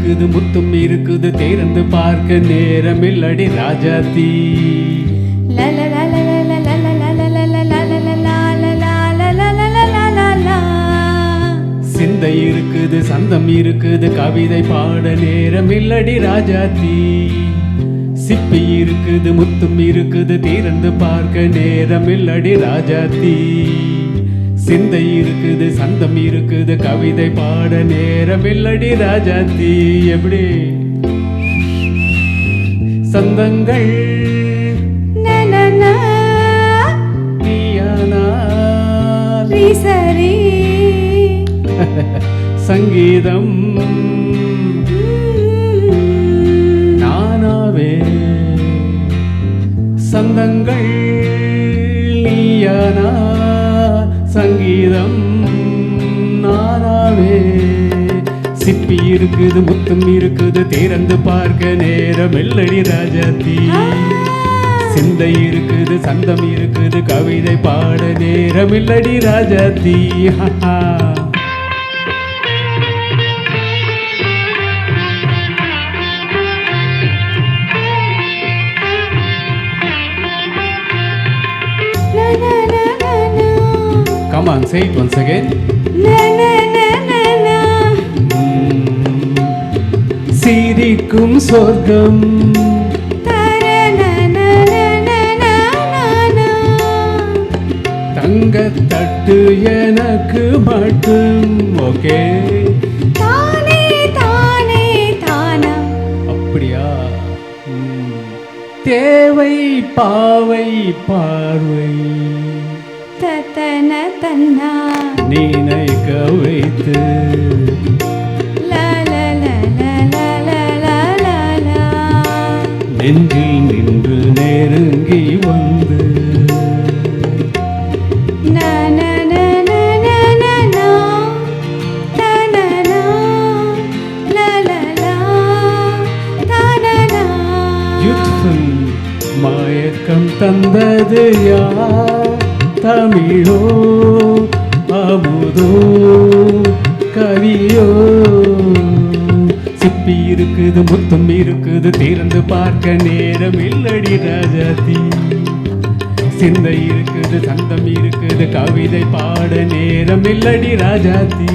இருக்குது முத்தும் இருக்குது திறந்து பார்க்க நேரமில்லடி ராஜாத்தி. சிந்தை இருக்குது சந்தம் இருக்குது கவிதை பாட நேரமில்லடி ராஜாத்தி. சிப்பி இருக்குது முத்தும் இருக்குது திறந்து பார்க்க நேரமில்லடி ராஜாத்தி. சிந்தை இருக்குது சந்தம் இருக்குது கவிதை பாட நேரமில்லடி ராஜாத்தி. எப்படி சந்தங்கள் சங்கீதம் நானாவே. சந்தங்கள் நீயானா சங்கீதம் நானாவே. சிப்பி இருக்குது முத்தும் இருக்குது திறந்து பார்க்க நேரமில்லடி ராஜாத்தி. சிந்தை இருக்குது சந்தம் இருக்குது கவிதை பாட நேரமில்லடி Rajathi. Come on, say it once again. சிரிக்கும் சொர்க்கம் தங்கத்தட்டு எனக்கு மட்டும். ஓகே தானே தானே தானா. அப்படியா? தேவை பாவை பார்வை தத்தன தன்னா நினைக்க வைத்து நெஞ்சில் நின்று நெருங்கி வந்து மயக்கம் தந்தது யார்? தமிழோ அமுதோ கவியோ? சிப்பி இருக்குது முத்தம் இருக்குது திறந்து பார்க்க நேரமில்லடி ராஜாத்தி. சிந்தை இருக்குது சந்தம் இருக்குது கவிதை பாட நேரமில்லடி ராஜாத்தி.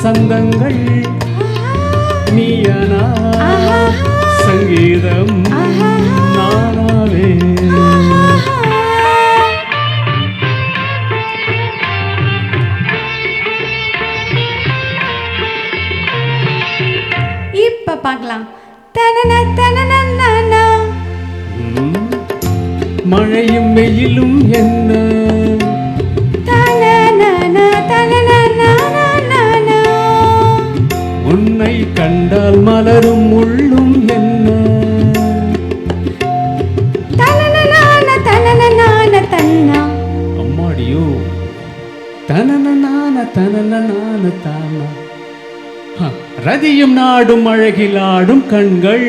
சந்தங்கள் நீயானா சங்கீதம் நானாவே. இப்ப பார்க்கலாம். தனன தனன மழையும் வெயிலும் என்ன உன்னை கண்டால் மலரும் உள்ளும் என்ன? அம்மாடியோ தனன தனன தானா. ரதியும் நாடும் அழகில் ஆடும் கண்கள்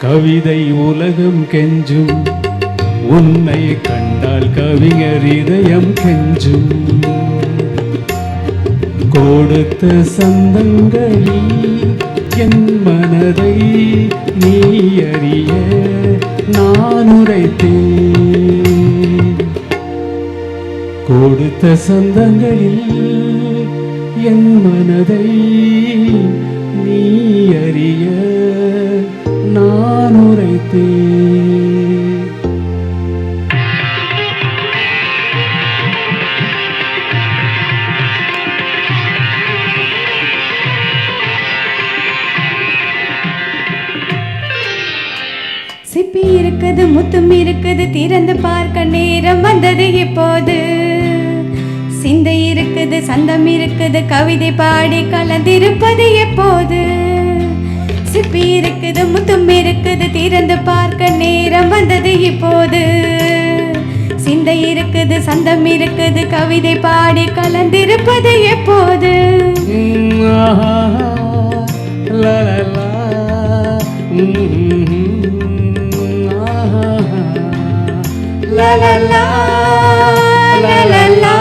கவிதை உலகம் கெஞ்சும். உன்னை கண்டால் கவிஞர் இதயம் கெஞ்சும். கொடுத்த சந்தங்களில் என் மனதை நீ அறிய நான் உரைத்தேன். கொடுத்த சந்தங்களில் என் மனதை நீ அறிய நான் உரைத்தேன். சிப்பி இருக்குது முத்தும் இருக்குது திறந்து பார்க்க நேரம் வந்தது இப்போது. சிந்தை இருக்குது சந்தம் இருக்குது கவிதை பாடி கலந்திருப்பது எப்போது. சிப்பி இருக்குது முத்தும் இருக்குது திறந்து பார்க்க நேரம் வந்தது இப்போது. சிந்தை இருக்குது சந்தம் இருக்குது கவிதை பாடி கலந்திருப்பது எப்போது. La la la la la la.